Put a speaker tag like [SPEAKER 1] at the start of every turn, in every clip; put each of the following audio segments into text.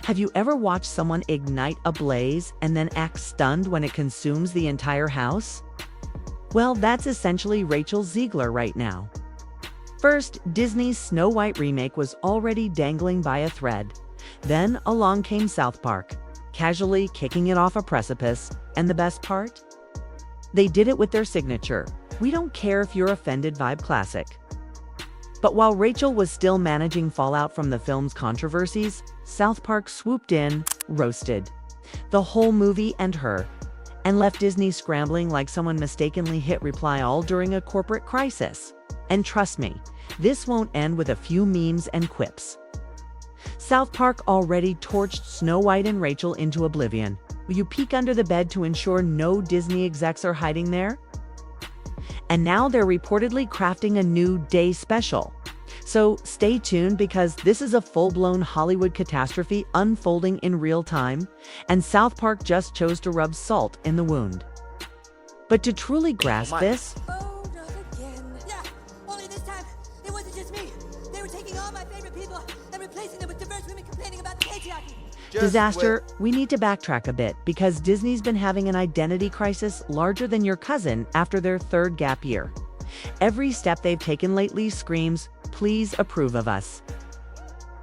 [SPEAKER 1] Have you ever watched someone ignite a blaze and then act stunned when it consumes the entire house? Well, that's essentially Rachel Zegler right now. First, Disney's Snow White remake was already dangling by a thread. Then along came South Park, casually kicking it off a precipice, and the best part? They did it with their signature, "We don't care if you're offended" vibe classic. But while Rachel was still managing fallout from the film's controversies, South Park swooped in, roasted the whole movie and her, and left Disney scrambling like someone mistakenly hit reply all during a corporate crisis. And trust me, this won't end with a few memes and quips. South Park already torched Snow White and Rachel into oblivion. Will you peek under the bed to ensure no Disney execs are hiding there? And now they're reportedly crafting a new day special. So stay tuned, because this is a full-blown Hollywood catastrophe unfolding in real time, and South Park just chose to rub salt in the wound. But to truly grasp this,
[SPEAKER 2] Oh, not again. Yeah, only this time, it wasn't just me. They were taking all my favorite people and replacing them with diverse women complaining about the patriarchy.
[SPEAKER 1] disaster, we need to backtrack a bit, because Disney's been having an identity crisis larger than your cousin after their third gap year. Every step they've taken lately screams, "Please approve of us."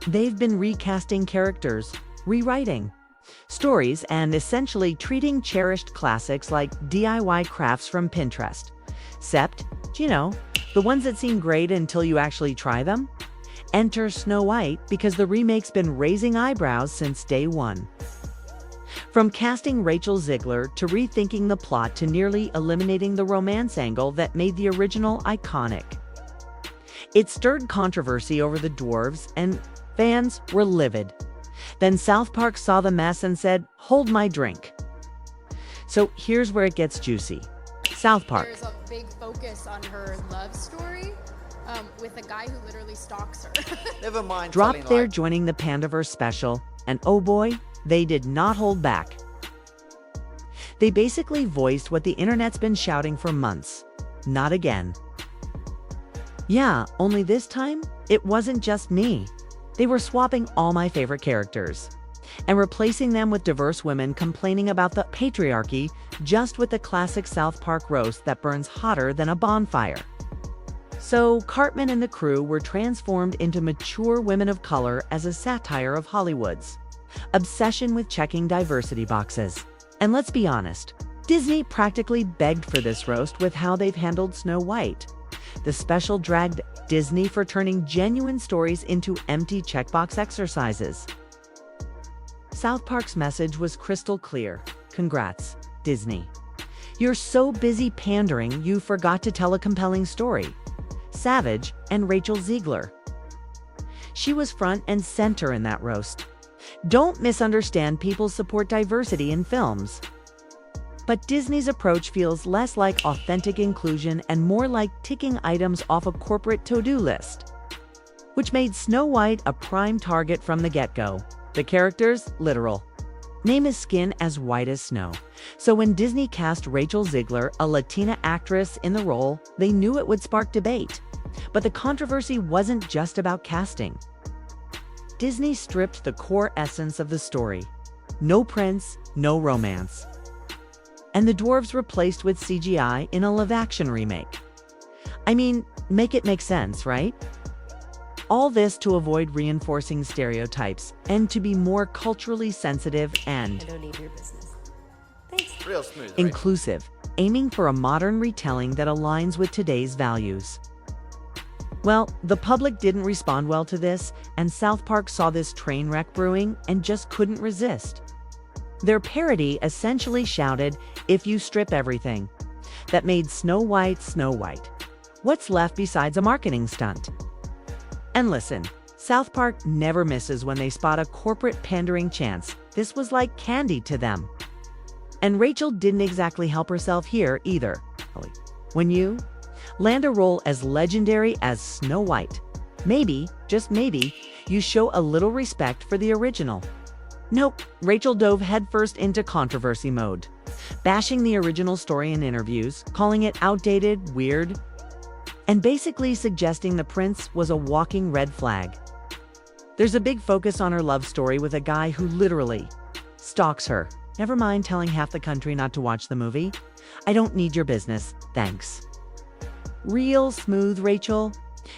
[SPEAKER 1] They've been recasting characters, rewriting stories, and essentially treating cherished classics like DIY crafts from Pinterest. Except, the ones that seem great until you actually try them? Enter Snow White, because the remake's been raising eyebrows since day one. From casting Rachel Zegler to rethinking the plot to nearly eliminating the romance angle that made the original iconic. It stirred controversy over the dwarves, and fans were livid. Then South Park saw the mess and said, "Hold my drink." So here's where it gets juicy. South Park.
[SPEAKER 3] There's a big focus on her love story with a guy who literally stalks her.
[SPEAKER 4] Never mind.
[SPEAKER 1] Dropped there joining the Pandaverse special, and oh boy, they did not hold back. They basically voiced what the internet's been shouting for months. Not again. Yeah, only this time, it wasn't just me. They were swapping all my favorite characters and replacing them with diverse women complaining about the patriarchy, just with the classic South Park roast that burns hotter than a bonfire. So Cartman and the crew were transformed into mature women of color as a satire of Hollywood's obsession with checking diversity boxes. And let's be honest, Disney practically begged for this roast with how they've handled Snow White. The special dragged Disney for turning genuine stories into empty checkbox exercises. South Park's message was crystal clear. Congrats, Disney. You're so busy pandering, you forgot to tell a compelling story. Savage and Rachel Zegler. She was front and center in that roast. Don't misunderstand, people support diversity in films. But Disney's approach feels less like authentic inclusion and more like ticking items off a corporate to-do list, which made Snow White a prime target from the get-go. The characters, literal. Name his skin as white as snow. So when Disney cast Rachel Zegler, a Latina actress, in the role, they knew it would spark debate. But the controversy wasn't just about casting. Disney stripped the core essence of the story. No prince, no romance. And the dwarves replaced with CGI in a live-action remake. I mean, make it make sense, right? All this to avoid reinforcing stereotypes and to be more culturally sensitive and
[SPEAKER 2] I don't need your business. Thanks.
[SPEAKER 4] Real smooth.
[SPEAKER 1] inclusive, aiming for a modern retelling that aligns with today's values. Well, the public didn't respond well to this, and South Park saw this train wreck brewing and just couldn't resist. Their parody essentially shouted, "If you strip everything that made Snow White Snow White, what's left besides a marketing stunt?" And listen, South Park never misses when they spot a corporate pandering chance. This was like candy to them. And Rachel didn't exactly help herself here either. When you land a role as legendary as Snow White, maybe, just maybe, you show a little respect for the original. Nope, Rachel dove headfirst into controversy mode, bashing the original story in interviews, calling it outdated, weird, and basically suggesting the prince was a walking red flag. There's a big focus on her love story with a guy who literally stalks her. Never mind telling half the country not to watch the movie. I don't need your business, thanks. Real smooth Rachel.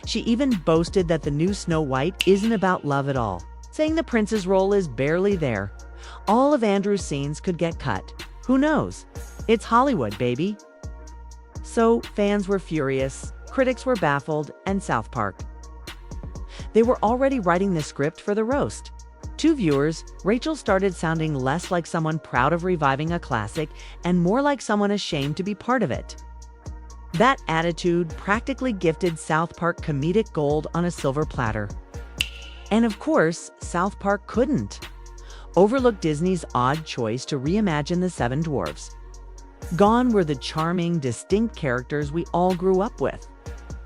[SPEAKER 1] She even boasted that the new Snow White isn't about love at all, saying the prince's role is barely there. All of Andrew's scenes could get cut. Who knows? It's Hollywood, baby. So fans were furious, critics were baffled, and South Park. They were already writing the script for the roast. To viewers, Rachel started sounding less like someone proud of reviving a classic and more like someone ashamed to be part of it. That attitude practically gifted South Park comedic gold on a silver platter. And of course, South Park couldn't overlook Disney's odd choice to reimagine the Seven Dwarfs. Gone were the charming, distinct characters we all grew up with.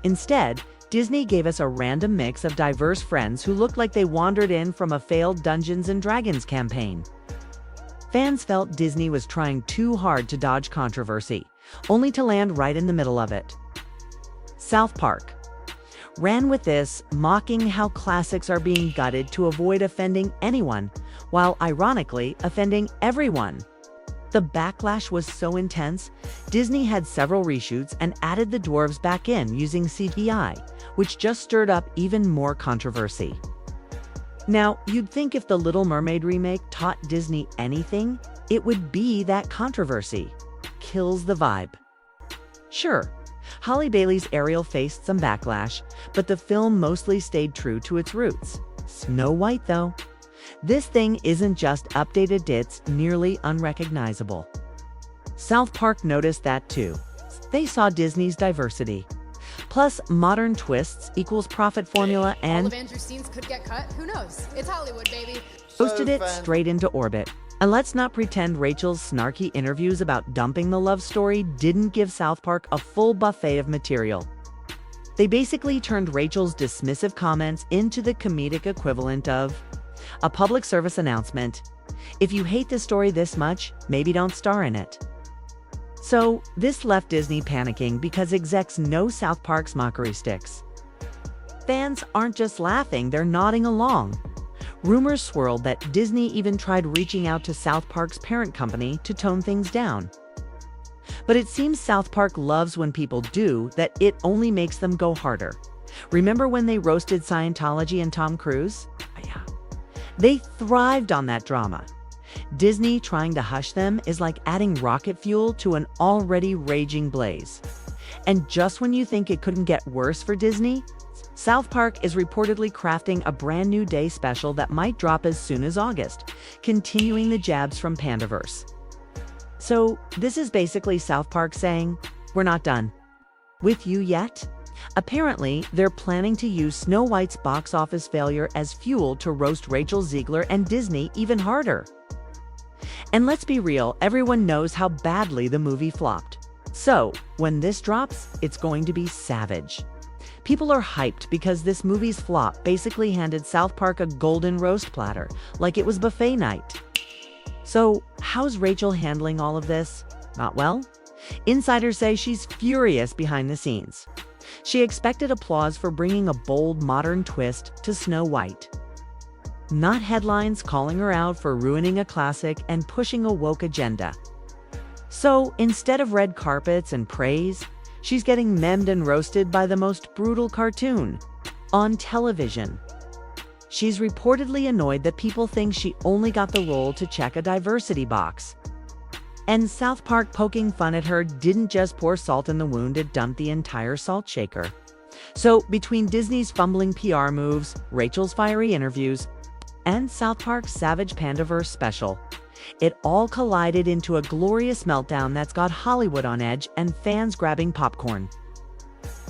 [SPEAKER 1] Instead, Disney gave us a random mix of diverse friends who looked like they wandered in from a failed Dungeons & Dragons campaign. Fans felt Disney was trying too hard to dodge controversy, only to land right in the middle of it. South Park ran with this, mocking how classics are being gutted to avoid offending anyone, while ironically offending everyone. The backlash was so intense, Disney had several reshoots and added the dwarves back in using CGI, which just stirred up even more controversy. Now, you'd think if the Little Mermaid remake taught Disney anything, it would be that controversy kills the vibe. Sure, Halle Bailey's Ariel faced some backlash, but the film mostly stayed true to its roots. Snow White, though. This thing isn't just updated, it's nearly unrecognizable. South Park noticed that too. They saw Disney's diversity. Plus, modern twists equals profit formula and
[SPEAKER 3] all of Andrew's scenes could get cut. Who knows? It's Hollywood, baby.
[SPEAKER 1] posted it straight into orbit. And let's not pretend Rachel's snarky interviews about dumping the love story didn't give South Park a full buffet of material. They basically turned Rachel's dismissive comments into the comedic equivalent of a public service announcement. If you hate this story this much, maybe don't star in it. So, this left Disney panicking because execs know South Park's mockery sticks. Fans aren't just laughing, they're nodding along. Rumors swirled that Disney even tried reaching out to South Park's parent company to tone things down. But it seems South Park loves when people do that, it only makes them go harder. Remember when they roasted Scientology and Tom Cruise? Yeah. They thrived on that drama. Disney trying to hush them is like adding rocket fuel to an already raging blaze. And just when you think it couldn't get worse for Disney, South Park is reportedly crafting a brand new day special that might drop as soon as August, continuing the jabs from Pandaverse. So this is basically South Park saying, we're not done with you yet. Apparently, they're planning to use Snow White's box office failure as fuel to roast Rachel Zegler and Disney even harder. And let's be real, everyone knows how badly the movie flopped. So, when this drops, it's going to be savage. People are hyped because this movie's flop basically handed South Park a golden roast platter, like it was buffet night. So, how's Rachel handling all of this? Not well? Insiders say she's furious behind the scenes. She expected applause for bringing a bold, modern twist to Snow White, not headlines calling her out for ruining a classic and pushing a woke agenda. So, instead of red carpets and praise, she's getting memed and roasted by the most brutal cartoon on television. She's reportedly annoyed that people think she only got the role to check a diversity box. And South Park poking fun at her didn't just pour salt in the wound, it dumped the entire salt shaker. So, between Disney's fumbling PR moves, Rachel's fiery interviews, and South Park's savage Pandaverse special, it all collided into a glorious meltdown that's got Hollywood on edge and fans grabbing popcorn.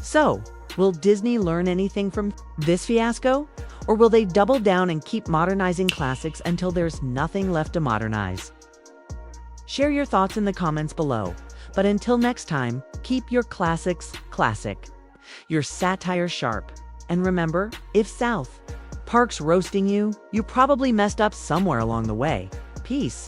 [SPEAKER 1] So, will Disney learn anything from this fiasco? Or will they double down and keep modernizing classics until there's nothing left to modernize? Share your thoughts in the comments below. But until next time, keep your classics classic, your satire sharp. And remember, if South Park's roasting you, you probably messed up somewhere along the way. Peace.